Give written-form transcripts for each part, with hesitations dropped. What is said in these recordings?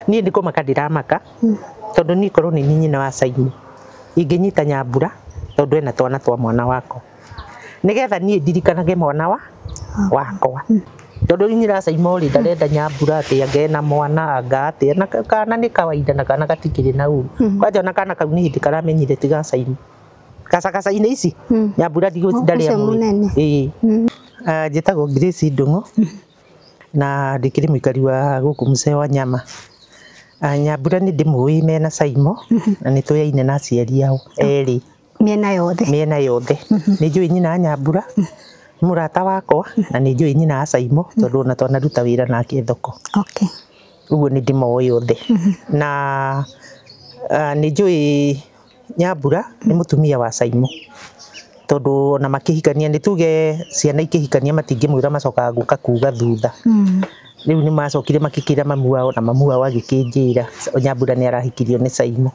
Niĩ ndiko makadiramaka tondu ni korwo ni nyina wa Simon inginyita Nyambura tondu ena twana twa mwana wako nigetha niĩ ndirikanage mwana wakwa tondu nyina wa Simon ri ndarenda Nyambura ati angena mwana anga ati na kana ni kawaida na kana gatikiri na uru kwaja na kana kau ni hindi karamenyire tiga Simon kasa-kasa-ini ici Nyambura ndari amwe njĩtagwo Grace Ndung'u na ndikiri muikari wa guku Mucee wa Nyama. Nyambura ni ndimũĩ mena Simon na nĩ tũyaine na aciari ao erĩ miena yothe nĩ njũĩ nyina wa Nyambura nĩ mũrata wakwa na nĩ njũĩ nyina wa Simon tondũ ona twanaruta wĩra nake thoko. Ũguo nĩ ndĩmoĩ othe na nĩ njũĩ Nyambura nĩ mũtumia wa Simon tondu ona makihikania ni tuge ciana ikihikania matingimwira macokaga guka kuga thutha riu ni macokire makikira mamu wao na mamu wao agikinjira Nyambura ni arahikirio ni Simon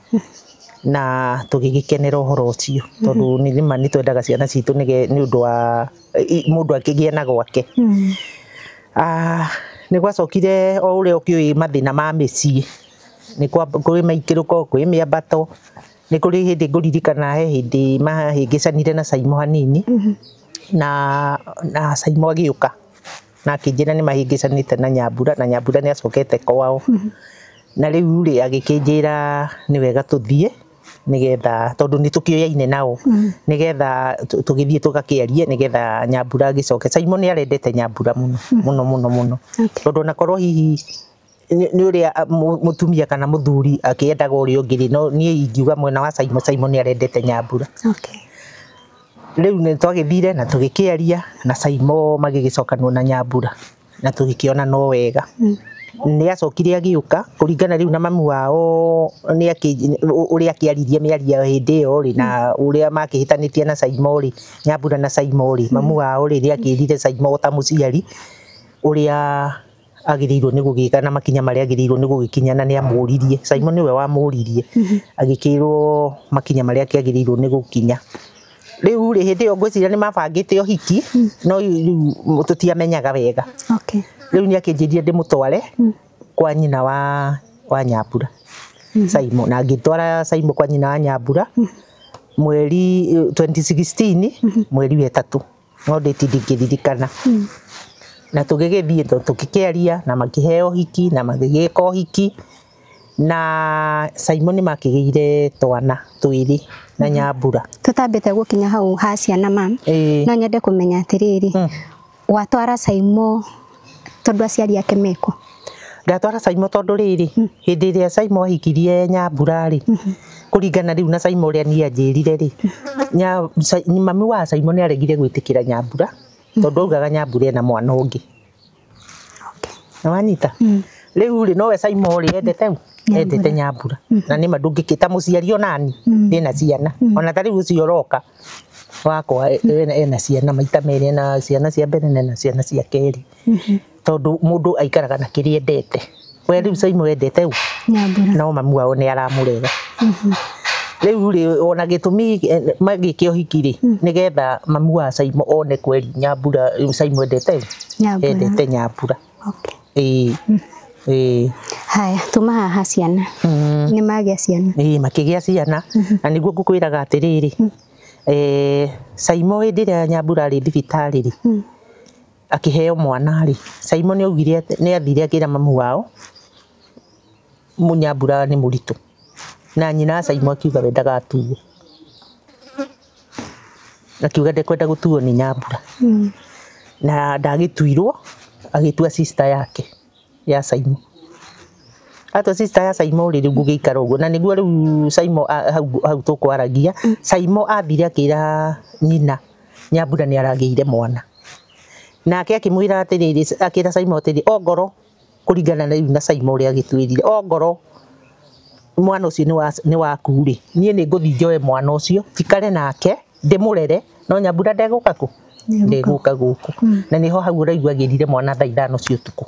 na tugigikenera uhoro ucio tondu ni rima ni twendaga ciana citu ni undu wa mundu akigia na gwake ni gwacokire o uria ukiui mathina ma micii ni kwa kuri maikiruko kwi miambato ni kuri hindi nguririkana he hindi mahingicanire na Simon hanini na Simon agiuka na akinjira ni mahingicanite na Nyambura ni acokete kwao na riu ri agikinjira ni wega tuthie nigetha tondu ni tukioyaine nao nigetha tugithie tugakiarie nigetha Nyambura agicoke. Simon ni arendete Nyambura muno tondu na korwo hihi ni uria mutumia kana muthuri akiendaga uria ungiri no ni ingiuga mwena wa Simon ni arendete Nyambura. Riu ni twagithire na tugikiaria na Simon magigicokanwo na Nyambura na tugikiona no wega ni acokire agiuka kuringana riu na mamu wao ni uria akiaririe miaria hindi iyo ri na uria makihitanitie na Simon ri Nyambura na Simon ri mamu wao ri akirire Simon ta muciari uria agiriirwo ni gugika na makinya maria agiriirwo ni gugikinyana ni amuririe Simon niwe wamuririe agikirwo makinya maria agiriirwo ni gukinya. Riu ri hindi iyo ngwiciria ni mabangite uhiki no riu tutiamenyaga wega riu ni akinjirie ndimutware kwa nyina wa Nyambura Simon na ngitwara Simon kwa nyina wa Nyambura mweri 2016 mweri wa 3 no ndingĩririkana na tugigithie tukikiaria na makiheo hiki na magigika hiki na Simon ni makigeire twana twiri na Nyambura tutambite gukinya hau ha ciana mam no nyende kumenya atiriri watwara Simon tondu aciari ake meko ndatwara Simon tondu riri hindi iria Simon ahikirie Nyambura ri kuringana riu na Simon uria ni anjirire ri mami wa Simon ni aregire gwitikira Nyambura tondu augaga Nyambura ena mwana ungi nawanyita riu ri nowe Simon ri endete Nyambura na ni mandungikita muciari onani ndina ciana ona tari ucio roka wakwa ena ciana maita meri na ciana cia mbere na ciana cia keri tondu mundu aikaraga na kiria endete we riu Simon endete Nyambura no mamu wao ni aramurega riu ri ona gitumi magikio hikiri nigetha mamu wa Simon one kweli Nyambura Simon endete Nyambura haya tuma haha ciana ni magia ciana makigia ciana na niguo ngukwiraga atiriri Simon hindi ria Nyambura ri thibitari ri akiheo mwana ri Simon ni augire ni athire akira mamu wao Nyambura ni muritu na nyina Simon akiuga wendaga atuo akiuga ndekwenda gutuo ni Nyambura na ndagituirwo agitua sister yake ya Simon ato sister ya Simon ri ngugiikara uguo na niguo riu Simon hau tukwaragia Simon athire akira nyina Nyambura ni aragiire mwana nake akimwira atiriri akira Simon atiri ogoro kuringana na Simon ri agitwirire ogoro mwana ucio ni waku ri nie ni nguthi njoe mwana ucio tikare nake ndimurere no Nyambura ndeguka ku ndiguka guku na niho hau uraigua agirire mwana thaa 5 cia utuku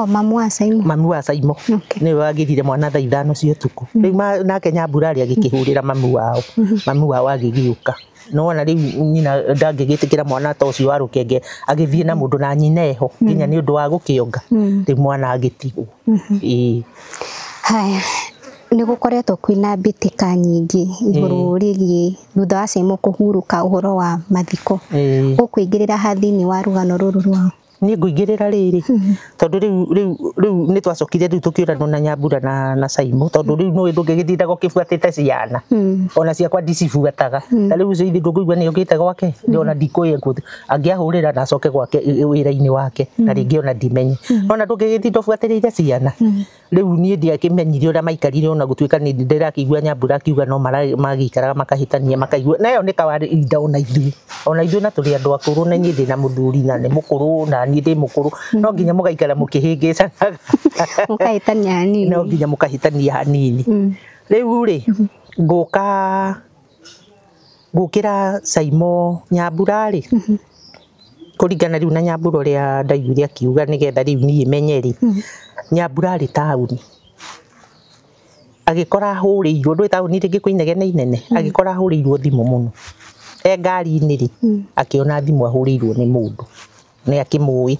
mamu wa Saimo. Mamu wa Saimo. Nĩ wagĩrire mwana thaa 5 cia ũtukũ. Rĩu nake Nyambura agĩkĩhũrĩra mamu wao. Mamu wao agĩgĩũka. No ona rĩu nyina ndangĩgĩtĩkĩra mwana ta ũcio wa rũkenge agĩthiĩ na mũndũ na nyina eho nginya nĩ ũndũ wa gũkĩonga. Rĩu mwana agĩtigwo. Haya. Nĩ gũkoretwo kwĩna mbĩtĩka nyingĩ igũrũ rĩgiĩ thutha wa Saimo kũhurũka ũhoro wa mathiko. Ũkũingĩrĩra thĩinĩ wa rũgano rũrũ rwao? Nĩ ngũingĩrĩra rĩrĩ tondũ rĩu nĩ twacokire rĩu tũkĩũranwo na Nyambura na Saimo tondũ rĩu nĩ ndũngĩgĩthinda gũkĩbuatĩte ciana ona ciakwa ndicibuataga na rĩu icio ndũngĩigua nĩ ũgĩte gwake ona ndikũĩ angĩahũrĩra na acoke gwake wĩra-inĩ wake na rĩngĩ ona ndimenye ona ndũngĩgĩthinda ũbuatĩrĩire ciana rĩu niĩ ndiakĩmenyire ũrĩa maikarire ona gũtuĩka nĩ ndĩrakĩigua Nyambura akiuga no magĩikaraga makahĩtania makaigua nayo nĩ kawaida ona ithuĩ na tũrĩ andũ akũrũ na niĩ ndĩna mũthuri na nĩ mũkũrũ na niĩ ndĩ mũkũrũ no nginya mũgaikara mũkĩhĩngĩcanaga mũkahĩtania hanini no nginya mũkahĩtania hanini rĩu rĩ ngũkĩra Saimo Nyambura rĩ kũringana rĩu na Nyambura ũrĩa ndaiguire akiuga nĩgetha rĩu niĩ menye rĩ Nyambura rĩ taũni agĩkora ahũrĩirwo ndũĩ taũni rĩngĩ kwĩ inegene inene agĩkora ahũrĩirwo thimũ mũno ngari-inĩ rĩ akĩona thimũ ahũrĩirwo nĩ mũndũ nĩ akĩmũĩ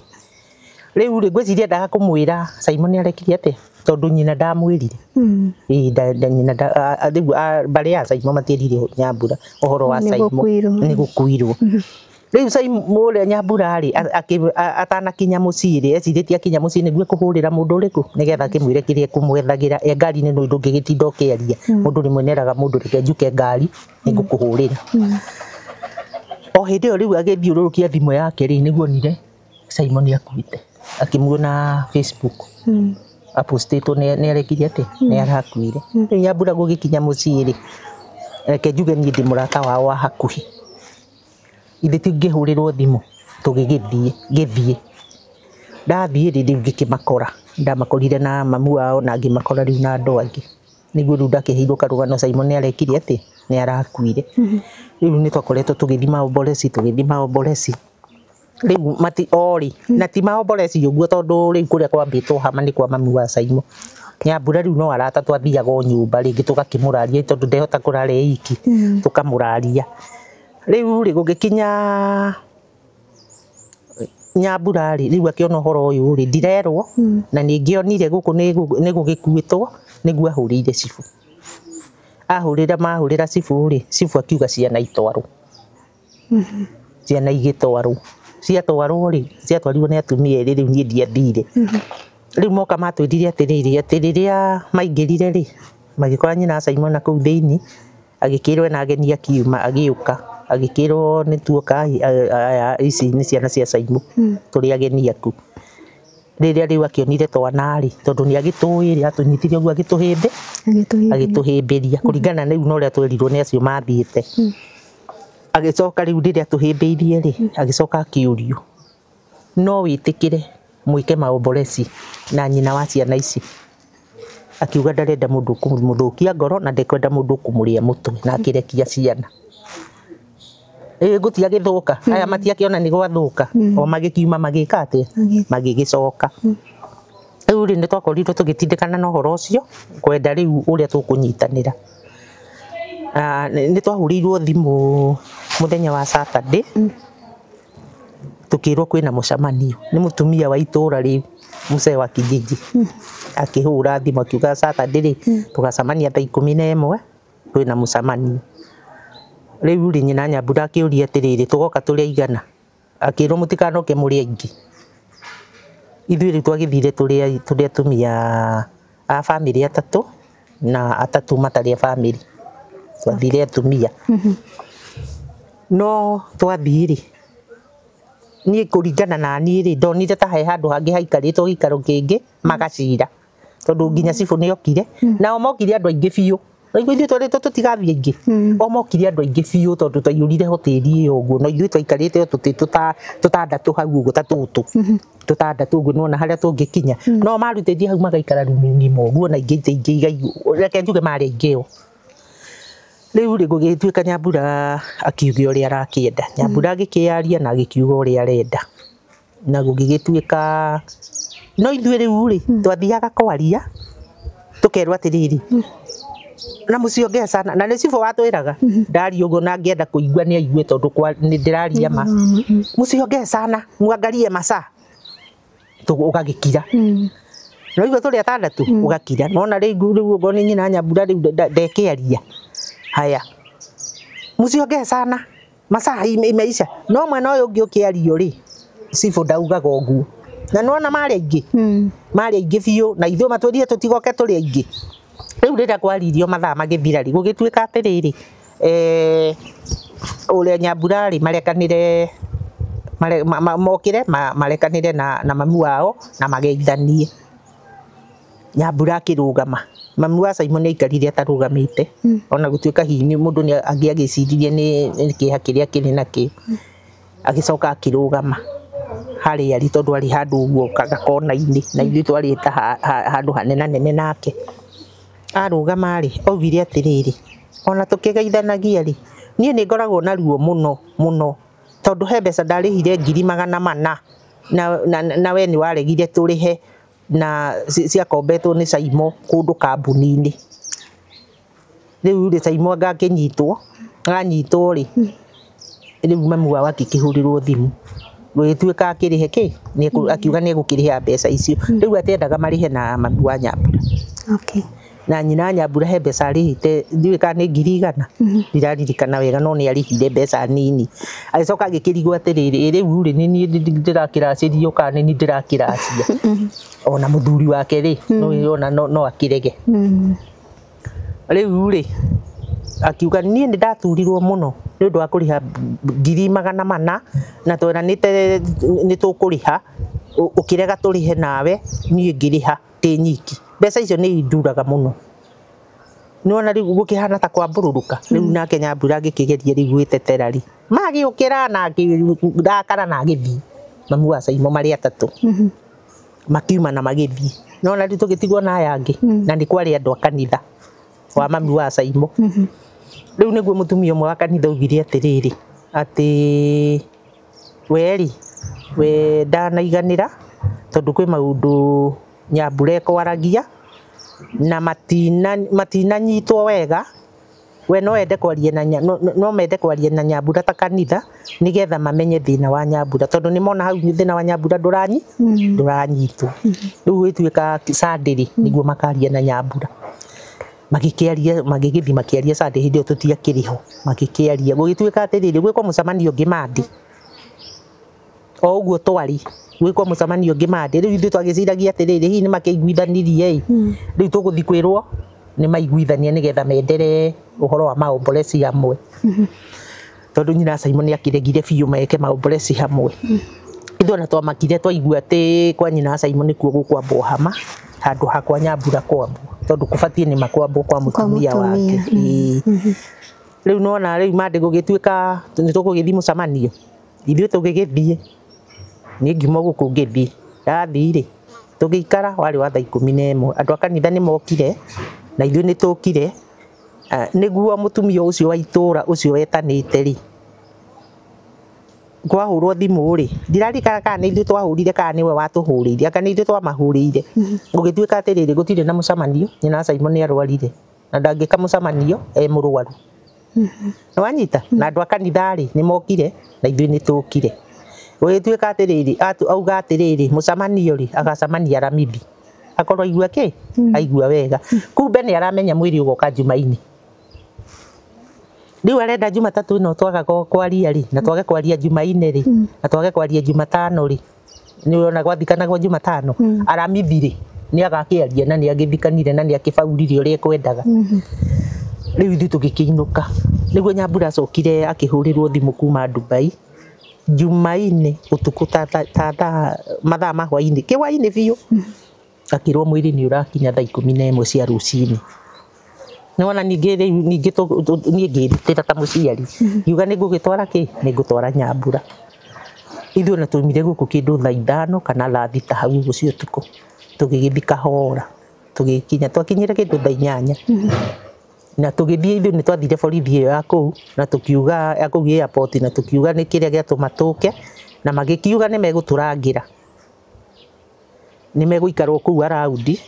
rĩu rĩ ngwĩciria ndaga kũmwĩra Saimo nĩ arekire atĩa tondũ nyina ndamwĩrire nyina rĩu mbarĩ ya Saimo matiĩrire Nyambura ũhoro wa Saimo nĩ gũkuirwo rĩu Saimo ũrĩa Nyambura rĩ atanakinya mũciĩ rĩ ecirĩtie akinya mũciĩ nĩguo kũhũrĩra mũndũ ũrĩkũ nĩgetha akĩmwĩre kĩrĩa ekũmwethagĩra ngari-inĩ no ndũngĩgĩtinda ũkĩaria mũndũ nĩ mwĩneraga mũndũ reke njuke ngari nĩ ngũkũhũrĩra o hĩndĩ ĩyo rĩu agĩthiũrũrũkia thimũ yake rĩ nĩguo onire Saimo nĩ akuĩte akĩmuona Facebook apostĩtwo nĩ arekire atĩ nĩ arakuire rĩu Nyambura gũgĩkinya mũciĩ rĩ reke njuge niĩ ndĩ mũrata wao wa hakuhĩ ithe tingĩhũrĩrwo thimũ tũgĩgĩthiĩ ndathiĩ rĩ rĩu ngĩkĩmakora ndamakorire na mamu wao na ngĩmakora rĩu na andũ angĩ nĩguo rĩu ndakĩheirwo karũgano Saimo nĩ arekire atĩ nĩ arakuire rĩu nĩ twakoretwo tũgĩthiĩ maomboleci rĩu mati ori na ti maomboleci ũguo tondũ rĩu kũrĩa kwambĩtwo hama nĩ kwa mamu wa Saimo Nyambura rĩu no arata twathiaga o nyũmba rĩngĩ tũgakĩmũraria tondũ ndehota kũrara iki tũkamũraria rĩu rĩ gũgĩkinya Nyambura rĩ rĩu akĩona ũhoro ũyũ rĩ ndirerwo na nĩngĩonire gũkũ nĩ gũgĩkuĩtwo nĩguo ahũrĩire cibũ mahũrĩra cibũ rĩ cibũ akiuga ciana itwarwo ciana igĩtwarwo ciatwarwo rĩ ciatwarirwo nĩ atumia erĩ rĩu niĩ ndiathire rĩu moka matwĩrire atĩ rĩrĩa maingĩrire rĩ magĩkora nyina Saimo na kũu thĩinĩ agĩkĩrwo na ageni akiuma agĩũka agĩkĩrwo nĩ tuoka ici nĩ ciana cia Saimo tũrĩ ageni aku rĩrĩa rĩu akĩonire twana rĩ tondũ nĩ agĩtũĩ rĩ atũnyitire ũguo agĩtũhĩmbĩria kũringana na rĩu na ũrĩa twerirwo nĩ acio mathiĩte agĩcoka rĩu rĩrĩa tũhĩmbĩirie rĩ agĩcoka akĩũrio no wĩtĩkĩre mwĩke maomboleci na nyina wa ciana ici akiuga ndarenda mũndũ kũmũthũkia ngoro na ndekwenda mũndũ kũmũrĩa mũtwe na akĩrekia ciana gũtiagĩthũka aya matiakĩona nĩ gwathũka o magĩkiuma magĩka atĩa magĩgĩcoka rĩu rĩ nĩ twakorirwo tũgĩtindĩkana na ũhoro ũcio kwenda rĩu ũrĩa tũkũnyitanĩra nĩ twahũrĩirwo thimũ mũthenya wa Saturday tukĩrwo kwĩna mũcemanio nĩ mũtumia wa itũra rĩu mũcee wa kijiji akĩhũra thimũ akiuga Saturday rĩ tũgacemania thaa 11 kwĩna mũcemanio rĩu rĩ nyina Nyambura akĩũria atĩrĩrĩ tũgoka tũrĩ aigana akĩrwo mũtikanoke mũrĩ aingĩ ithuĩ rĩu twagĩthire tũrĩ atumia a bamĩrĩ atatũ na atatũ matarĩ a bamĩrĩ twathire atumia no twathiĩ rĩ niĩ kũringana na niĩ rĩ ndonire ta he handũ hangĩ haikarĩtwo gĩikaro kĩngĩ magacira tondũ nginya cibũ nĩ okire nao mokire andũ aingĩ biũ na ithuĩ twarĩtwo tũtigathiĩ aingĩ o mokire andũ aingĩ biũ tondũ twaiyũrire hoteli ĩyo ũguo na ithuĩ twaikarĩte tũtandatũ hau ũguo ta tũtũ tũtandatũ ũguo nĩwona harĩa tũngĩkinya no marutĩtie hau magaikara rumu-inĩ ũguo na ingĩ reke njuge marĩ aingĩ o rĩu rĩ gũgĩtuĩka Nyambura akiuga ũrĩa arakĩenda Nyambura agĩkĩaria na agĩkiuga ũrĩa arenda na gũgĩgĩtuĩka no ithuĩ rĩu rĩ twathiaga kwaria tukerwo atiriri na mucio ngecana na nĩ cibũ watwĩraga ndaria ũguo na ngĩenda kũigua nĩ aigue tondũ nĩ ndĩraria ma mucio ngecana mwangarie maca ũgagĩkira no igua tũrĩ atandatũ ũgakira nona rĩu ũguo nĩ nyina Nyambura rĩu ndekĩaria haya mucio ngecana maca imeisha no mwena ũyũ ũngĩ ũkĩario rĩ cibũ ndaugaga ũguo na nona marĩ aingĩ biũ na ithuĩ matwĩrire tũtigoke tũrĩ aingĩ rĩu rĩrĩa kwaririo mathaa magĩthira rĩ gũgĩtuĩka atĩrĩrĩ ũrĩa Nyambura rĩ marekanire mokire marekanire na mami wao na mageithanie Nyambura akĩrũgama mami wa Simon nĩ aikarire atarũgamĩte ona gũtuĩka hihi mũndũ nĩ agĩciririe nĩ kĩeha kĩrĩa kĩrĩ nakĩo agĩcoka akĩrũgama harĩa ari tondũ ari handũ ũguo gakona-inĩ na ithuĩ twarĩte handũ hanene nake arũgama rĩ augire atĩrĩrĩ ona tũkĩgeithanagia rĩ niĩ nĩ ngoragwo na ruo mũno tondũ he mbeca ndarĩhire 400 na we nĩ waregire tũrĩhe na ciakombetwo nĩ Saimo kũndũ kambuni-inĩ rĩu rĩ Saimo angĩnyitwo rĩ rĩu mami wao akĩhũrĩrwo thimũ gũgĩtuĩka akĩrĩhe kĩ akiuga nĩ egũkĩrĩha mbeca icio rĩu atendaga marĩhe na mami wa Nyambura na nyina Nyambura he mbeca arĩhĩte ndiũĩ kana nĩ 100 ndiraririkana wega no nĩ arĩhire mbeca nini agĩcoka agĩkĩrigwo atĩrĩrĩ rĩu rĩ nĩ niĩ ndĩrakĩracĩrio kana nĩ ndĩrakĩracia ona mũthuri wake rĩ no akĩrege rĩu rĩ akiuga niĩ nĩ ndaturirwo mũno nĩ ũndũ wa kũrĩha 400 na tweranĩte nĩ tũkũrĩha ũkĩrega tũrĩhe nawe niĩ ngĩrĩha tĩ nyiki mbeca icio nĩ induraga mũno nĩwona rĩu gũkĩhana ta kwambũrũrũka rĩu nake Nyambura agĩkĩgeria rĩu gwĩtetera rĩ magĩũkĩra na akĩrakara na agĩthiĩ mami wa Saimo marĩ atatũ makiuma na magĩthiĩ nĩwona rĩu tũgĩtigwo na aya angĩ na nĩ kwarĩ andũ a kanitha wa mami wa Saimo rĩu nĩguo mũtumia ũmwe wa kanitha augire atĩrĩrĩ atĩ we ndanaiganĩra tondũ kwĩ maũndũ Nyambura ekwaragia na matinanyitwo wega we no ende kwaria na Nyambura ta kanitha nĩgetha mamenye thĩna wa Nyambura tondũ nĩ mona hau thĩna wa Nyambura ndũranyitwo rĩu gwĩtuĩka Sunday nĩguo makaria na Nyambura magĩgĩthiĩ makĩaria Sunday hĩndĩ ĩyo tũtiakĩrĩho magĩkĩaria gũgĩtuĩka atĩrĩrĩ gwĩkwo mũcemanio ũngĩ Monday o ũguo twari gwĩkwo mũcemanio ũngĩ Monday rĩu ithuĩ twagĩciragia atĩrĩrĩ hihi nĩ makĩiguithanirie rĩu tũgũthiĩ kwĩrwo nĩ maiguithania nĩgetha mendere ũhoro wa maomboleci hamwe tondũ nyina Simon akĩregire biũ meke maomboleci hamwe ithuĩ ona twamakire twaigua atĩ kwa nyina Simon nĩkuo gũkwambwo hama handũ hakwa Nyambura kwambwo tondũ kũbatiĩ nĩ makwambwo kwa mũtumia wake rĩu nona rĩu Monday gũgĩtuĩka nĩ tũgũgĩthiĩ mũcemanio ithuĩ tũgĩgĩthiĩ niĩ ngiuma gũkũ ngĩthiĩ ndathiĩ-rĩ tũgĩikara warĩ wa thaa 11 andũ a kanitha nĩ mokire na ithuĩ nĩ tũkire nĩguo mũtumia ũcio wa itũũra ũcio wetanĩte rĩ kwahũrwo thimũ rĩ ndirarikana kana nĩ ithuĩ twahũrire kana nĩwe watũhũrĩire kana nĩ ithuĩ twamahũrĩire gũgĩtuĩka atĩrĩrĩ gũtirĩ na mũcemanio nyina Simon nĩ arwarire na ndangĩka mũcemanio mũrwaru nĩ wanyita na andũ a kanitha rĩ nĩ mokire na ithuĩ nĩ tũkire gũgĩtuĩka atĩrĩrĩ auga atĩrĩrĩ mũcemanio rĩ agacemania Aramithi akorwo aigua kĩ aigua wega kumbe nĩ aramenya mwĩrĩ ũgoka Jumaine rĩu arenda Jumatatũ ĩno twaga kwaria rĩ na twage kwaria Jumaine rĩ na twage kwaria Jumatano rĩ nĩ wona gwathikanagwo Jumatano Aramithi rĩ nĩ agakĩaria na nĩ agĩthikanire na nĩ akĩbaurire ũrĩa ekwendaga rĩu ithuĩ tũgĩkĩinũka nĩguo Nyambura acokire akĩhũrĩrwo thimũ kuma Dubai Jumaine ũtukũ ta mathaa ma hwainĩ kĩhwainĩ biũ akĩrwo mwĩrĩ nĩ ũrakinya thaa 11 cia rũcinĩ nĩwona ningĩ niĩ ngĩrutĩra ta mũciari ngiuga nĩ ngũgĩtwara kĩ nĩ ngũtwara Nyambura ithuĩ ona twaumire gũkũ kĩndũ thaa 5 kana thaa 6 hau ũcio ũtukũ tũgĩgĩthiĩ kahora tũgĩkinya twakinyire kĩndũ thaa 8 na tũgĩthiĩ ithuĩ nĩ twathire borithi ĩyo ya kũu na tũkiuga ya kũu airport na tũkiuga nĩ kĩrĩa gĩatũma tũke na magĩkiuga nĩ megũtũrangĩra nimegũikarwo kuu araudi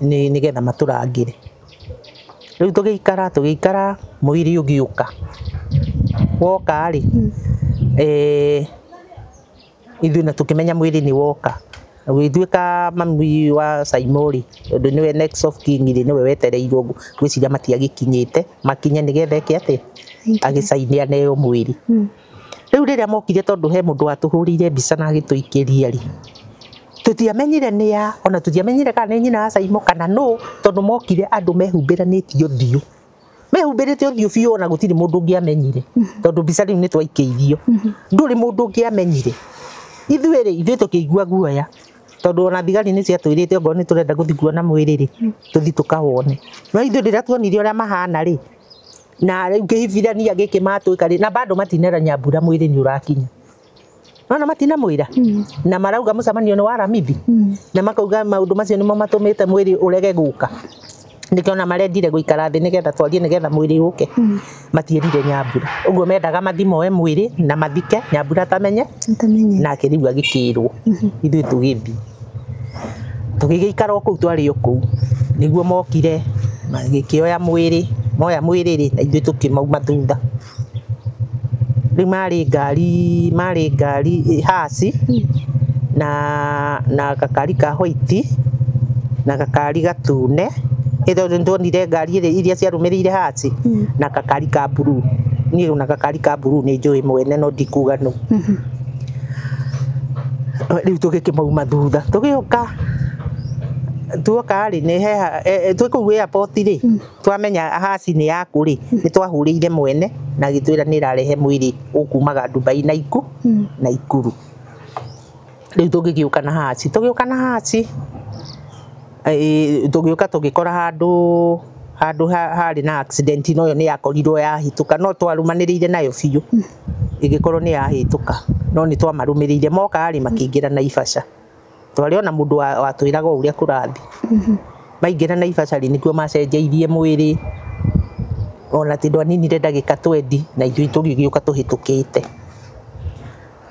nigetha maturangire. Riu tugikara mwiri ugiuka woka ri ithuĩ na tukimenya mwiri ni woka gwituika mami wa Saimori tondu niwe next of kin ri niwe wetereirwo gwiciria matiagikinyite makinye nigetha eke ati agisainia neo mwiri. Riu riria mokire tondu he mundu watuhurire mbica na agituikiria ri tutiamenyire ni ya ona tutiamenyire kana nyina wa Saimo kana no tondu mokire andu mehumbiranitio thiu mehumbirite thiu biu ona gutiri mundu ungiamenyire tondu mbica riu ni twaikeirio nduri mundu ungiamenyire. Ithuĩ tukigua guoya tondu ona thigari ni ciatwirite ngo ni turenda guthi kuona mwiri ri tuthi tukawone no ithuĩ rĩrĩa tuonire uria mahana ri na riu kĩhibirania gĩkĩ matwĩka ri na bado matinera Nyambura mwiri ni urakinya nona matina mwira na marauga mucemanio ni wa Aramithi na makauga maundu macio nimo matumite mwiri urege guka nikiona marendire guikara thi nigetha twarie nigetha mwiri uke matierire Nyambura uguo mendaga mathimo mwiri na mathike Nyambura tamenye nake riu agikirwo ithuĩ tugithi tugigikara kuu twari kuu niguo mokire magikioya mwiri moya mwiri ri na ithuĩ tukimauma thutha. Riu mari ngari hasi na gakari ka white na gakari gatune itho ndonire ngari iria ciarumirire hasi na gakari ka blue ni na gakari ka blue ni njui mwene no ndikuga no. Riu tugikimauma thutha tuoka ri ni he twiku airport ri twamenya hasi ni yaku ri ni twahurire mwene na gitwira ni rarehe mwiri ukumaga Dubai na Ikuru. Riu tugiuka na hasi tugiuka tugikora handu hari na accident no yo ni yakorirwo yahituka no twarumanirire nayo biu igikorwo ni yahituka no ni twamarumirire moka ari makingira Naivasha twariona mundu watwiraga uria kurathi maingira Naivasha ri nikuo macenjeirie mwiri ona tindu aninire ndagika 20 na ithuĩ tugiuka tuhitukite.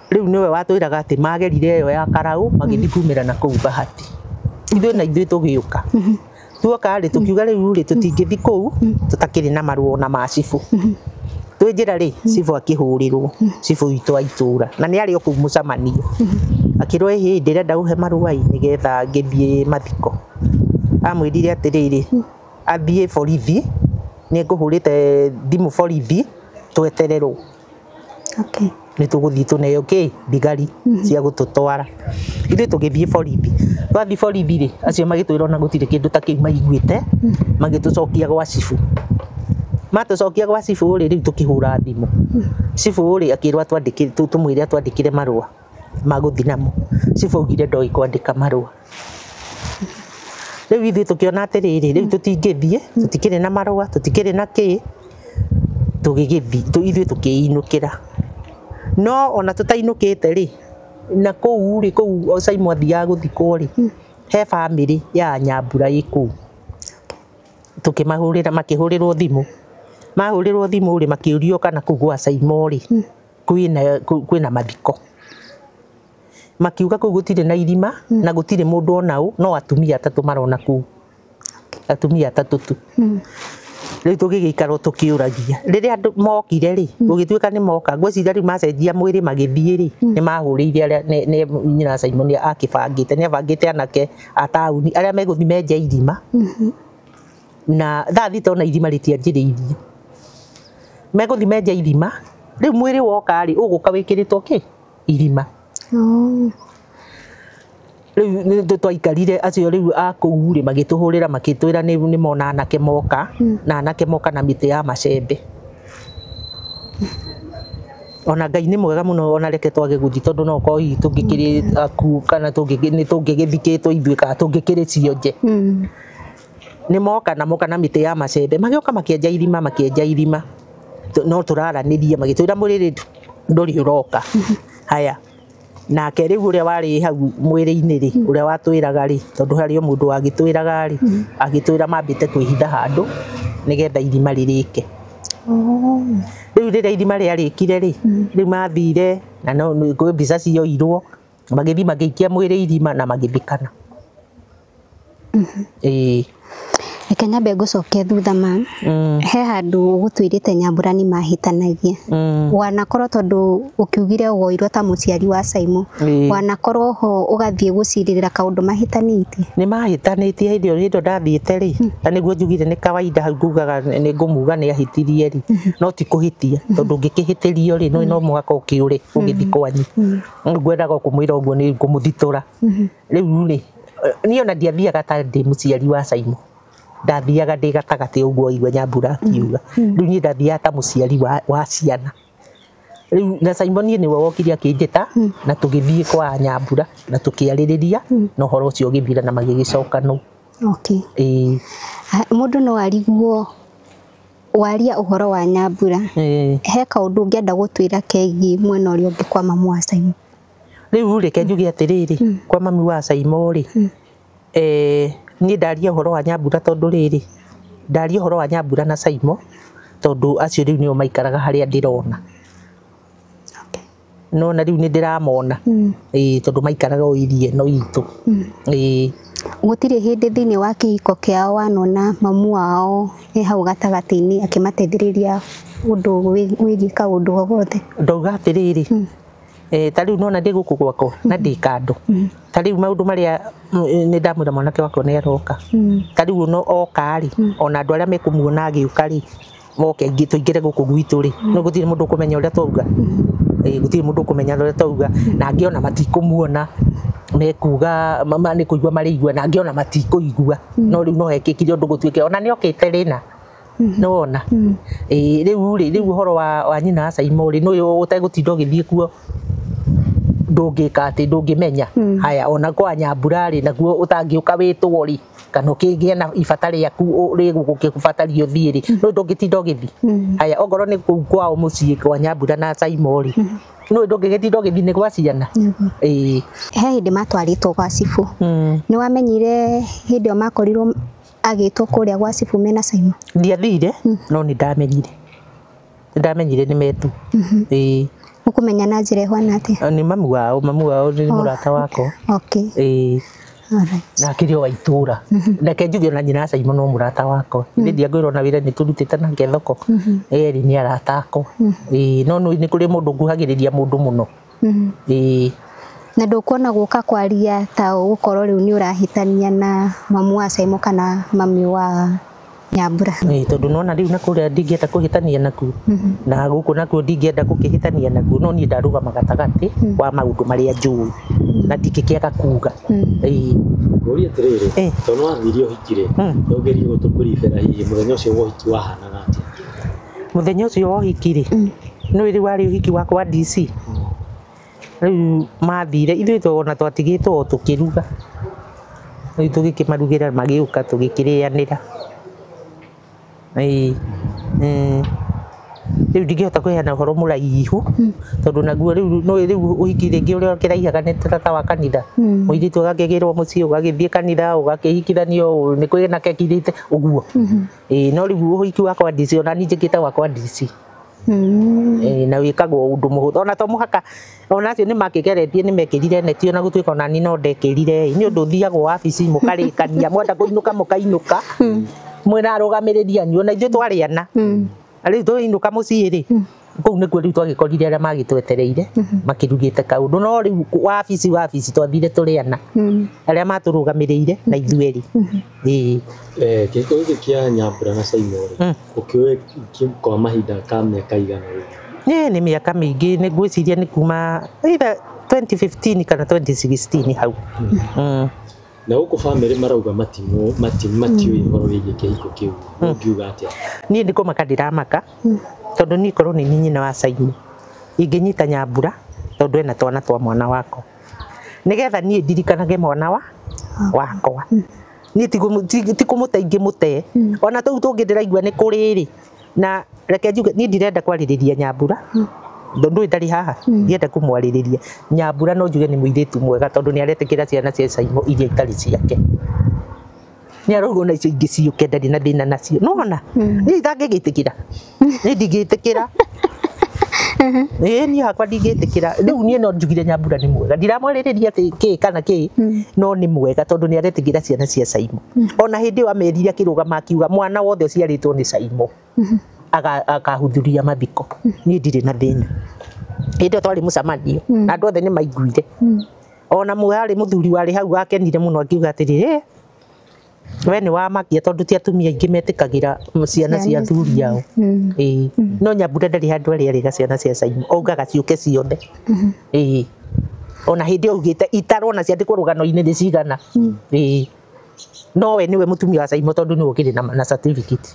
Riu niwe watwiraga ati magerire yo ya Karau magithi kumira na kuu Bahati ithuĩ na ithuĩ tugiuka tuoka ri tukiuga riu ri tutingithi kuu tutakiri na maruo na macibu twinjira ri cibu akihurirwo cibu itu aitura na ni ari kuu mucamanio akirwo hi ndirenda uhe marua nigetha ngithie mathiko amwirire atiriri athie borithi ni nguhurite thimu borithi twetererwo ni tuguthii tuneyo thigari cia gututwara ithuĩ tugithie borithi twathi borithi ri acio magitwira ona gutire kindu ta kiu maiguite magitucokia gwa cibu matucokia gwa cibu ri riu tukihura thimu cibu ri akirwa twandikire tumwire twandikire marua maguthi namo cibu augire ndoi kwandika marua. Riu ithuĩ tukiona atiriri riu tutingithie tutikire na marua tutikire na tugigithii ithuĩ tukiinukira no ona tutainukite ri na kuu ri kuu Saimo athia guthikwo ri he family ya Nyambura iku tukimahurira makihurirwo thimu mahurirwo thimu ri makiurio kana kuu gwa Saimo ri kwina mathiko makiuga kuu gutire na irima na gutire mundu onau no atumia atatu marona kuu atumia atatu tu. Riu tugigikara tukiuragia riria andu mokire ri gugituika ni moka ngwiciria riu macenjia mwiri magithie ri ni mahurire ni nyina Saimo ni akibangite ni abangite anake atauni aria meguthi menja irima na thita ona irima ritianjiriirie meguthi menja irima riu mwiri woka ri uguka wikiritwo irima riu twaikarire acio riu akuu ri magituhurira makitwira ni mona anake moka na anake moka na miti ya macembe ona Ngai ni mwega muno ona reke twage guthi tondu no ko hi tungikiri aku kana tungigithikitwo ithuĩ kana tungikiri cionje ni moka na miti ya macembe magioka makienja irima no turaranirie magitwira mwiriri nduri uroka haya nake riu uria wari hau mwiri-ini ri uria watwiraga ri tondu hari o mundu agitwiraga ri agitwira mambite kwihitha handu nigetha irima ririke riu riria irima riarikire ri riu mathire na no mbica cioirwo magithi magiikia mwiri irima na magithikana Reke nyambe ngũcokie thutha ma he handũ gũtwĩrĩte Nyambura nĩ mahĩtanagia wanakorwo tondũ ũkiugire woirwo ta mũciari wa Simon wanakorwo ho ũgathiĩ gũcirĩrĩra kaũndũ mahĩtanĩtie nĩ mahĩtanĩtie hĩndĩ ĩyo ndathiĩte rĩ na nĩguo njugire nĩ kawaida hau ngugaga nĩ ngũmuga nĩ ahĩtirie rĩ no ti kũhĩtia tondũ ũngĩkĩhĩtĩrio rĩ no mũhaka ũkĩũre ũgĩthiĩ kwanyu ngwendaga kũmwĩra ũguo nĩ ngũmũthitũra rĩu rĩ niĩ ona ndiathiaga ta ndĩ mũciari wa Simon ndathiaga ndĩ gatagatĩ ũguo igua Nyambura akiuga rĩu niĩ ndathiaga ta mũciari wa ciana rĩu na Simon niĩ nĩwe wokire akĩnjĩta na tũgĩthiĩ kwa Nyambura na tũkĩarĩrĩria na ũhoro ũcio ũgĩthira na magĩgĩcoka no mũndũ no ariguo waria ũhoro wa Nyambura he kaũndũ ũngĩenda gũtwĩra kegiĩ mwena ũrĩa ũngĩ kwa mamu wa Simon rĩu reke njuge atĩrĩrĩ kwa mami wa Simon rĩ niĩ ndaria ũhoro wa Nyambura tondũ rĩrĩ ndaria ũhoro wa Nyambura na Simon tondũ acio rĩu nĩo maikaraga harĩa ndĩrona no na rĩu nĩ ndĩramona tondũ maikaraga o irie no itũ gũtirĩ hĩndĩ thĩinĩ wa kĩhiko kĩao wanona mamu wao hau gatagatĩ-inĩ akĩmateithĩrĩria ũndũ wĩgiĩ kaũndũ o gothe ndauga atĩrĩrĩ ta rĩu nona ndĩ gũkũ gwakwa na ndĩ kando ta rĩu maũndũ marĩa nĩ ndamwĩra mwanake wakwa nĩ aroka ta rĩu no oka rĩ ona andũ arĩa mekũmuona agĩũka rĩ moke tũingĩre gũkũ gwitũ rĩ no gũtirĩ mũndũ ũkũmenya ũrĩa twauga gũtirĩ mũndũ ũkũmenya ũrĩa twauga na angĩ ona matikũmuona mekuga mama nĩ kũigua marĩ igua na angĩ ona matikũigua no rĩu no hekĩkire ũndũ gũtuĩke ona nĩ okĩte rĩna nona rĩu ũhoro wa nyina wa Simon rĩ no ũtegũtinda ũgĩthiĩ kuo ndũngĩka atĩ ndũngĩmenya haya ona kwa Nyambura rĩ naguo ũtangĩũka wĩtwo rĩ kana ũkĩgĩa na ibata rĩaku rĩgũgũbatario thiĩ rĩ no ndũngĩtinda ũgĩthiĩ haya ongorwo nĩ kũu kwao mũciĩ kwa Nyambura na Simon rĩ no ndũngĩtinda ũgĩthiĩ nĩ gwa ciana he hĩndĩ matwarĩtwo gwa cibũ nĩ wamenyire hĩndĩ ĩyo makorirwo agĩtwo kũrĩa gwa cibũ mena Simon ndiathire no nĩ ndamenyire nĩ metu ũkũmenya na njĩra ĩhana atĩa nĩ mamu wao nĩ mũrata wako na akĩrĩ o itũra reke njuge na nyina wa Simon no mũrata wako nĩ ndiangwĩrwo na wĩra nĩ tũrutĩte nake thoko erĩ nĩ arata akwa no nĩ kũrĩ mũndũ nguhagĩrĩria mũndũ mũno na ndũkuona gũka kwaria ta ũgũkorwo rĩu nĩ ũrahĩtania na mamu wa Simon kana mami wa Nyambura tondũ nona rĩu na kũrĩa ndingĩenda kũhĩtania nakuo na gũkũ nakuo ndingĩenda gũkĩhĩtania nakuo no niĩ ndarũgama gatagatĩ wa maũndũ marĩa njũĩ na ndingĩkĩaga kuga Ngũria atĩrĩrĩ tondũ wathiire ũhiki-rĩ no ũgerie gũtũbũribĩra hihi mũthenya ũcio wa ũhiki wahanaga atĩa mũthenya ũcio wa ũhiki-rĩ nĩ rĩu warĩ ũhiki wakwa DC rĩu mathire ithuĩ ona twatigĩtwo o tũkĩruga rĩu tũgĩkĩmarugĩra magĩũka tũgĩkĩrĩanĩra rĩu ndingĩhota kũheana ũhoro mũraihu tondũ naguo rĩu ũhiki rĩngĩ ũrĩa kĩraihaga nĩ tata wa kanitha mũirĩtu agakĩgĩrwo mũciĩ ũgagĩthiĩ kanitha ũgakĩhikithanio nĩ kwĩna keki irĩte ũguo no rĩu ũhiki wakwa DC ona niĩ njĩkĩte wakwa DC na wĩkagwo ũndũ mũhũthũ ona to mũhaka ona acio nĩ makĩgeretie nĩ mekĩrire neti ona gũtuĩka ona niĩ no ndekĩrire nĩ ũndũ ũthiagwo wabici mũkarĩkania mwenda kũinũka mũkainũka mwena arũgamĩrĩria nyuo na ithuĩ twarĩana rĩu tũinũka mũciĩ-rĩ kũu nĩkuo rĩu twagĩkorire arĩa magĩtwetereire makĩrugĩte kaũndũ no rĩu wabici twathire tũrĩana arĩa matũrũgamĩrĩire na ithuĩ erĩ kĩhiko gĩkĩ kĩa Nyambura na Simon ũkĩũĩ kwa mahinda ka mĩaka igana nĩ mĩaka mĩingĩ nĩ ngwĩciria nĩ kuma either 2015 kana 2016 hau na gũkũ bamĩrĩ marauga matiũĩ ũhoro wĩgiĩ kĩhiko kĩu ũngiuga atĩa niĩ nĩ kũmaka ndĩramaka tondũ niĩ korwo nĩ nyina wa Simon ingĩnyita Nyambura tondũ ena twana twa mwana wako nĩgetha niĩ ndirikanage mwana wakwa niĩ ti kũmũte ingĩmũte ona tũu tũngĩ ndĩraigua nĩ kũrĩrĩ na reke njuge niĩ ndirenda kwarĩrĩria Nyambura ndũĩ ndarĩ haha ndienda kũmwarĩrĩria Nyambura no njuge nĩ mũirĩtu mwega tondũ nĩ aretĩkĩra ciana cia Simon iria itarĩ ciake nĩ arauga na icio ingĩ ciũke ndarĩ na thĩna nacio nona niĩ itangĩgĩtĩkĩra niĩ ndingĩtĩkĩra ni hakwa ndingĩtĩkĩra rĩu niĩ no njugire Nyambura nĩ mwega ndiramwarĩrĩria atĩ kĩ kana kĩ no nĩ mwega tondũ nĩ aretigĩra ciana cia Caimo ona hĩndĩ ĩyo amerire akĩrũgama akiuga mwana wothe ũciarĩtwo nĩ Caimo akahudhuria mathiko niĩ ndirĩ na thĩna hĩndĩ ĩyo twarĩ mũcemanio na andũ othe nĩ maiguire ona mũharĩ mũthuri warĩ hau akenire mũno akiuga atĩrĩ we nĩ wamakia tondũ ti atumia aingĩ metĩkagĩra ciana cia athuri ao no Nyambura ndarĩ handũ arĩarĩra ciana cia Caimo augaga ciũke ciothe ona hĩndĩ ĩyo augĩte itarona ciandĩkwo rũgano-inĩ nĩ cigana no we nĩwe mũtumia wa Caimo tondũ nĩwe ũkĩrĩ na certificate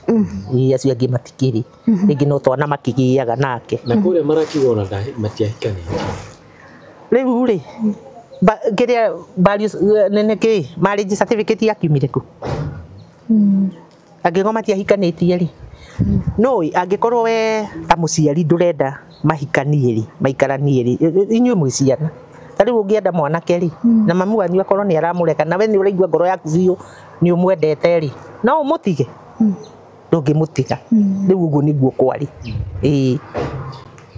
acio angĩ matikĩrĩ rĩngĩ no twana makĩgĩaga nake na kũrĩa marakiuga ona matiahikanĩte rĩu rĩ kĩrĩa nene kĩ marriage certificate yakiumire ku angĩkorwo matiahikanĩtie rĩ no angĩkorwo we ta mũciari ndũrenda mahikanie rĩ maikaranie rĩ inyuĩ mwĩ ciana ta rĩu ũngĩenda mwanake rĩ na mamu wanyu akorwo nĩ aramũreka na we nĩ ũraigua ngoro yaku biũ nĩ ũmwendete rĩ no ũmũtige ndũngĩmũtiga rĩu ũguo nĩguo kwarĩ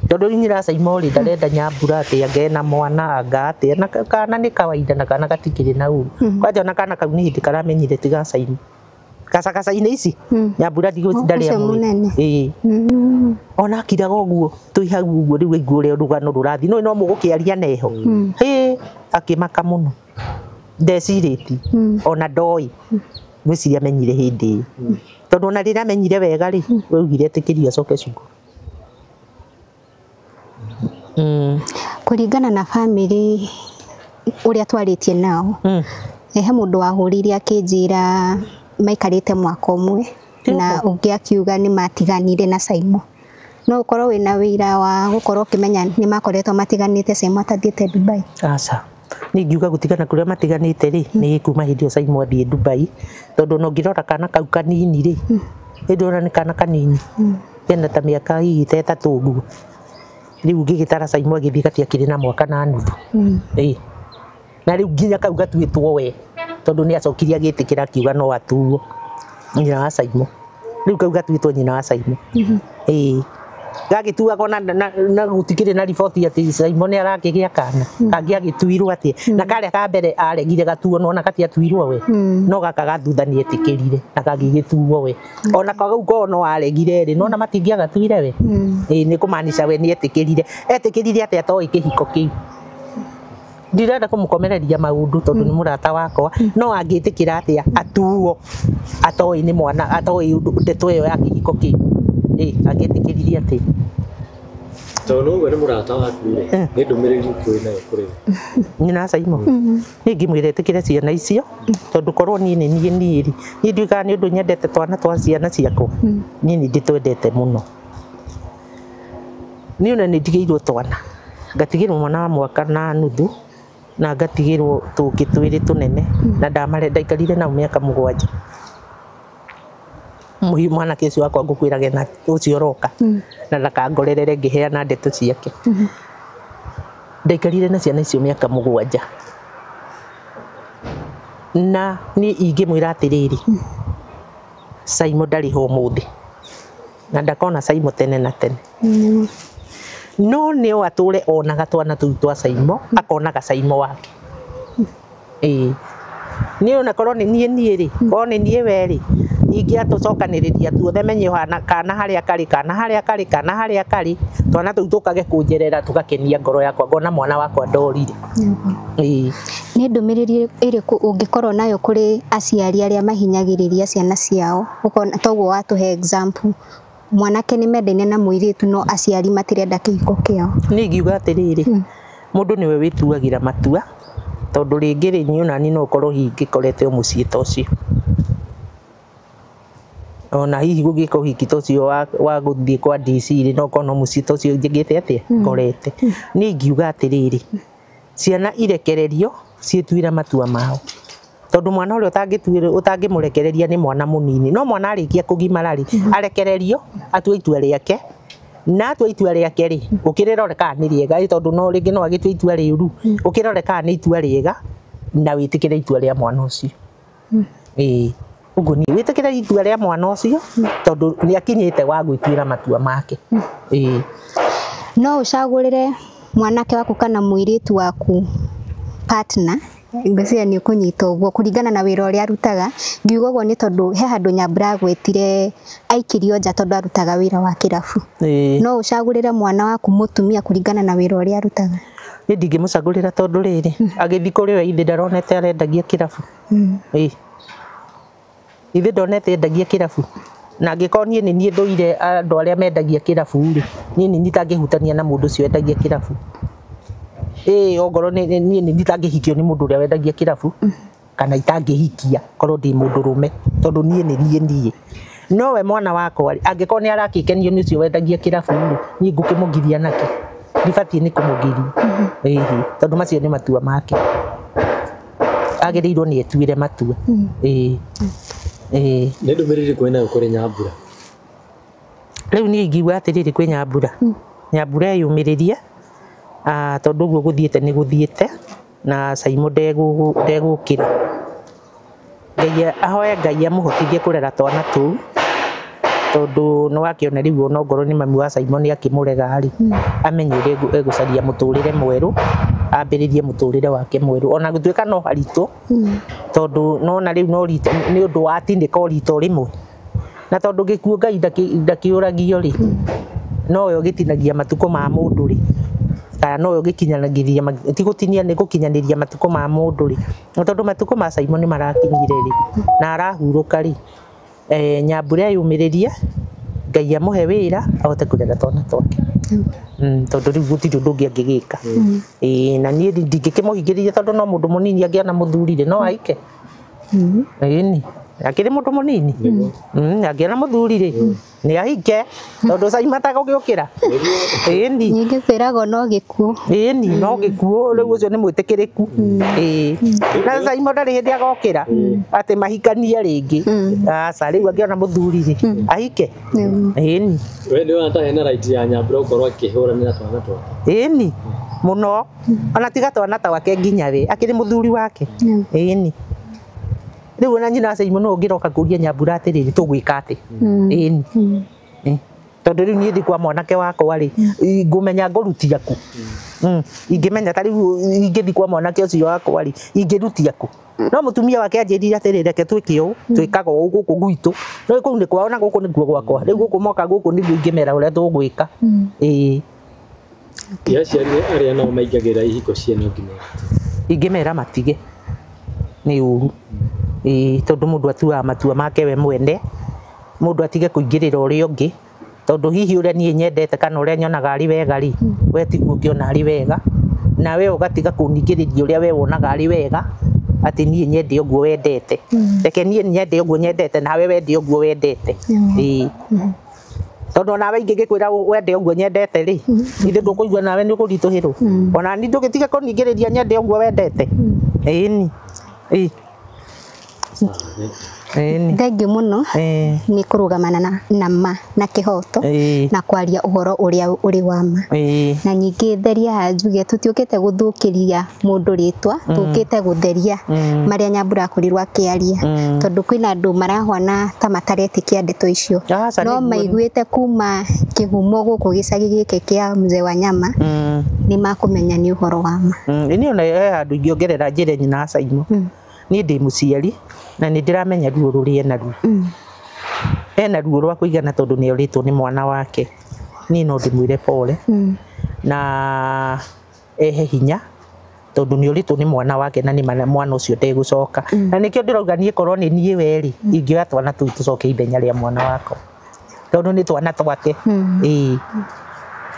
tondũ nyina Caimo rĩ ndarenda Nyambura atĩ angĩe na mwana anga atĩ na kana nĩ kawaida na kana gatikĩrĩ na ũru kwanja ona kana kau nĩ hĩndĩ karamenyire tiga Caimo kacacainĩ ici Nyambura ndarĩ amwe ona akiraga ũguo twĩ hau ũguo rĩu aigua ũrĩa rũgano rũrathi no mũgũkĩaria neho akĩmaka mũno ndecirĩti ona ndoĩ mwĩciria amenyire hĩndĩ tondũ ona rĩrĩa amenyire wega rĩ augire etĩkĩrio acoke cukuru kũringana na family ũrĩa twarĩtie nao he mũndũ wahũrire akĩnjĩra maikarĩte mwaka ũmwe na ũngĩ akiuga nĩ matiganire na Caimo no ũkorwo wĩna wĩra wa gũkorwo ũkĩmenya nĩ makoretwo matiganĩte Caimo atathiĩte Dubai aca nĩ ngiuga gũtigana kũrĩa matiganĩte rĩ nĩ kuma hĩndĩ ĩyo Caimo athiĩ Dubai tondũ no ngĩrora kana kau kanini rĩ hĩndĩ ĩyo nĩ kana kanini kena ta mĩaka hihi ta 3 ũguo rĩu ngĩgĩtara Caimo agĩthiĩ gati akĩrĩ na mwaka na nuthu na rĩu nginya kau gatuĩtwo we tondũ nĩ acokirie agĩtĩkĩra akiuga no atuo nyina wa Caimo rĩu kau gatuĩtwo nyina wa Caimo gagĩtuagwo na gũtikĩrĩ na riboti atĩ Caimo nĩ arakĩgĩa kana kangĩ agĩtuirwo atĩ na karĩa ka mbere aregire gatuo no na gatiatuirwo we no gaka gathutha nĩ etĩkĩrire na kagĩgĩtuo we ona kagau no aregire rĩ no na matingĩagatuire we nĩ kũmaanisha we nĩ etĩkĩrire atĩ atoĩ kĩhiko kĩu ndirenda kũmũkomereria maũndũ tondũ nĩ mũrata wakwa no angĩtĩkĩra atĩa atuo atoĩ nĩ mwana atoĩ ndeto ĩyo ya kĩhiko kĩu angĩtĩkĩririe atĩ tondũ ũguo nĩ mũrata waku nĩ ndũmĩrĩri kwĩ nayo kũrĩ nyina Caimo nĩ ngĩmwĩra etĩkĩre ciana icio tondũ korwo niĩ rĩ niĩ ndiugaga nĩ ũndũ nyendete twana twa ciana ciakwa niĩ nĩ ndĩtwendete mũno niĩ ona nĩ ndigĩirwo twana ngatigĩrwo mwana wa mwaka na nuthu na ngatigĩrwo tũngĩ twĩrĩ tũnene na ndaikarire nao mĩaka 7 mwanake ũcio wakwa ngũkwĩrage na ũcio ũroka na ndakangorerere ngĩheana ndeto ciake ndaikarire na ciana icio mĩaka 7 na niĩ ingĩmwĩra atĩrĩrĩ Caimo ndarĩ ho ũmũthĩ na ndakona Caimo tene na tene no nĩ atũre onaga twana tũu twa Caimo akonaga Caimo wake niĩ ona korwo nĩ niĩ rĩ korwo nĩ niĩ we rĩ ingĩatũcokanĩrĩria tuothe menye kana harĩa karĩ twana tũu tũkage kũnjerera tũgakenia ngoro yakwa ngona mwana wakwa ndorire nĩ ndũmĩrĩri ĩrĩkũ ũngĩkorwo nayo kũrĩ aciari arĩa mahinyagĩrĩria ciana ciao toguo watũhe example mwanake nĩ mendaine na mũirĩtu no aciari matirenda kĩhiko kĩao nĩ ngiuga atĩrĩrĩ mũndũ nĩwe wĩtuagĩra matua tondũ rĩngĩ rĩ niĩ ona niĩ no ũkorwo hingĩkorete mũciĩ ta ũcio ona hihi gũgĩka ũhiki ta ũcio wa gũthiĩ kwa DC rĩ no ũkorwo no mũciĩ ta ũcio njĩkĩte atĩa ngorete nĩ ngiuga atĩrĩrĩ ciana irekererio ciĩtuĩra matua mao tondũ mwana ũrĩa ũtangĩmũrekereria nĩ mwana mũnini no mwana arĩkia kũgimara rĩ arekererio atue itua rĩake na atua itua rĩake rĩ ũkĩrĩrore kana nĩ rĩega tondũ no rĩngĩ no agĩtua itua rĩũru ũkĩrore kana nĩ itua rĩega na wĩtĩkĩre itua rĩa mwana ũcio ũguo nĩ wĩtĩkĩre itua rĩa mwana ũcio tondũ nĩ akinyĩte wa gwĩtuĩra matua make no ucagurire mwanake waku kana muiritu waku partner ngwĩciria nĩ ũkũnyita ũguo kũringana na wĩra ũrĩa arutaga. Ngiuga ũguo nĩ tondũ he handũ Nyambura agwĩtire aikirio nja tondũ arutaga wĩra wa kĩrabu. No ũcagũrĩre mwana waku mũtumia kũringana na wĩra ũrĩa arutaga? Niĩ ndingĩmũcagũrĩra tondũ rĩrĩ agĩthiĩ kũrĩ we ithe ndaronete arendagia kĩrabu. Ithe ndonete endagia kĩrabu, na angĩkorwo niĩ nĩ niĩ ndũire andũ arĩa mendagia kĩrabu rĩ, niĩ nĩ itangĩhutania na mũndũ ũcio endagia kĩrabu. Ongorwo niĩ nĩ itangĩhikio nĩ mũndũ ũrĩa wendagia kĩrabu kana itangĩhikia korwo ndĩ mũndũ rũme tondũ niĩ nĩ niĩ. No we mwana wakwa rĩ, angĩkorwo nĩ arakĩkenio nĩ ũcio wendagia kĩrabu rĩ, niĩ ngũkĩmũgiria nake, ndibatiĩ nĩ kũmũgiria. Tondũ macio nĩ matua make, agĩrĩirwo nĩ etuĩre matua. Nĩ ndũmĩrĩri kwĩna kũrĩ Nyambura? Rĩu niĩ ingiuga atĩrĩrĩ kwĩ Nyambura, Nyambura eyũmĩrĩrie tondũ ũguo gũthiĩte nĩ gũthiĩte na Simon ndegũkĩra. Ngai ahoe Ngai amũhotithie kũrera twana tũu, tondũ nĩ wakĩona rĩu onongorwo nĩ mami wa Simon nĩ akĩmũrega rĩ, amenye ũrĩa egũcaria mũtũrĩre mwerũ, ambĩrĩrie mũtũrĩre wake mwerũ. Ona gũtuĩka no haritũ tondũ nona rĩu no nĩ ũndũ wa tinĩka rito rĩmwe, na tondũ gĩkuũ Ngai ndakĩũragio rĩ, nowe ũgĩtinagia matukũ ma mũndũ rĩ, kana nowe ũgĩkinyanagĩria ti gũtinia nĩ gũkinyanĩria matukũ ma mũndũ rĩ, na tondũ matukũ ma Simon nĩ marakinyire rĩ na arahurũka rĩ, Nyambura eyũmĩrĩrie, Ngai amũhe wĩra ahote kũrera twana twake. Tondũ rĩu gũtirĩ ũndũ ũngĩ angĩgĩka. Na niĩ ndingĩkĩmũhingĩrĩria tondũ no mũndũ mũnini angĩona mũthuri rĩ no aike. Akĩrĩ mũndũ mũnini angĩona mũthuri rĩ nĩ ahike tondũ Simon atagũgĩũkĩra. Ningĩ kwĩragwo no gĩkuũ. No gĩkuũ, rĩu ũcio nĩ mwĩtĩkĩrĩku. Na Simon ndarĩ hĩndĩ agokĩra atĩ mahikanie rĩngĩ. Aca rĩu angĩona mũthuri rĩ ahike. We nĩ wona ta hena right ya Nyambura gũkorwo akĩhũranĩra twana twake? Mũno, ona tiga twana twake nginya we akĩrĩ mũthuri wake. Rĩu ona nyina Simon no ũngĩroka kũria Nyambura atĩrĩrĩ tũgwĩka atĩ. Tondũ rĩu niĩ kwa mwanake wakwa rĩ ngũmenya ngũrutia kũ. Ingĩmenya ta rĩu ingĩthi kwa mwanake ũcio wakwa rĩ ingĩrutia kũ. No mũtumia wake anjĩrire atĩrĩrĩ reke twĩke ũũ, twĩkaga ũũ gũkũ gwitũ. No kũu nĩ kwao na gũkũ nĩkuo gwakwa. Rĩu gũkũ moka gũkũ nĩguo ingĩmera ũrĩa tũgwĩka. Aciari arĩa nao maingagĩrĩra ihiko ciene ingĩmera matige, nĩ ũru. Tondũ mũndũ atuaga matua make we mwene, mũndũ atige kũingĩrĩra ũrĩa ũngĩ, tondũ hihi ũrĩa niĩ nyendete kana ũrĩa nyonaga arĩ wega rĩ we tiguo ũngĩona arĩ wega, na we ũgatiga kũningĩrĩria ũrĩa we wonaga arĩ wega atĩ niĩ nyende ũguo wendete. Reke niĩ nyende ũguo nyendete nawe wende ũguo wendete. Tondũ nawe ingĩgĩkwĩra wende ũguo nyendete rĩ ithe ndũkũigua nawe nĩ ũkũritũhĩrwo. Ona niĩ ndũgĩtige kũningĩrĩria nyende ũguo wendete. Thengiũ mũno nĩ kũrũgamana na kĩhoto na kwaria ũhoro ũrĩa ũrĩ wa ma. Na ningĩ theria haha njuge tũtiũkĩte gũthũkĩria mũndũ rĩtwa, tũkĩte gũtheria marĩa Nyambura akorirwo akĩaria, tondũ kwĩna andũ marahwana ta mataretĩkia ndeto icio, no maiguĩte kuma kĩhumo gũkũ gĩcagi gĩkĩ kĩa Mzee Wanyama nĩ makũmenya nĩ ũhoro wa ma. Niĩ ona andũ ingĩongerera njĩre nyina Simon, niĩ ndĩ mũciari na nĩ ndĩramenya ruo rũrĩa naruo. Ena ruo rwa kũigana tondũ nĩ orĩtwo nĩ mwana wake. Niĩ no ndĩmwĩre pole na ehe hinya tondũ nĩ orĩtwo nĩ mwana wake na nĩ mwana ũcio ndegũcoka. Na nĩkĩo ndĩrauga niĩ korwo nĩ niĩ we rĩ ingĩoya twana tũu tũcoke ithenya rĩa mwana wakwa tondũ nĩ twana twake.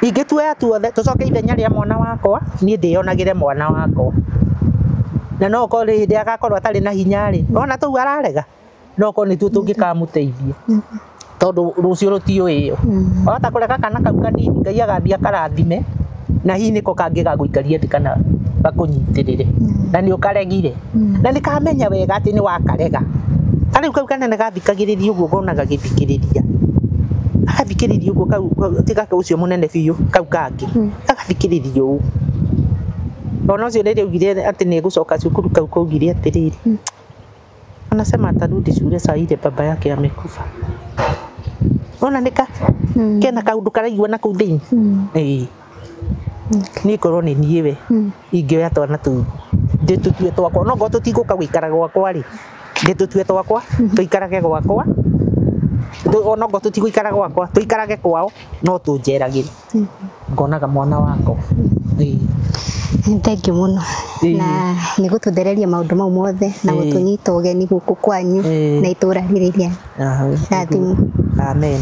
Ingĩtuoya tuothe tũcoke ithenya rĩa mwana wakwa niĩ ndĩonagĩre mwana wakwa. Na no korwo hĩndĩ agakorwo atarĩ na hinya rĩ ona tũu ararega no korwo nĩtuo tũngĩkamũteithia tondũ rũcio rũtiũĩyo. Wahota kũrega kana kau kanini Ngai agathiĩ akarathime na hihi nĩko kangĩ gagũikaria thĩ kana gakũnyitĩrĩre na nĩ ũkaregire na nĩ kamenya wega atĩ nĩ wakarega. Ta rĩu kau kanene gathikagĩrĩria ũguo ngona gagĩthikĩrĩria, agathikĩrĩria ũguo kau tiga ũcio mũnene biũ kau kangĩ agathikĩrĩria ũũ. Ona ũcio rĩrĩa augire atĩ nĩ egũcoka cukuru kau kaugire atĩrĩrĩ anasema atarudi shule saa ile baba yake amekufa. Ona nika kena kaundu karaigua na kuu thĩinĩ. ni korwo ni niĩ we ingĩoya twana tũu ndĩtũtue twakwa no ngo tũtigũka gũikara gwakwa rĩ ndĩtũtue twakwa tũikarage gwakwa no ngo tũtigũikara gwakwa tũikarage kwao no tũnjeragĩre ngonaga mwana wakwa thank you muno na nĩ gũtũthereria maũndũ mau mothe na gũtũnyita ũgeni gũkũ kwanyu na itũra rĩrĩ rĩa rathimo amen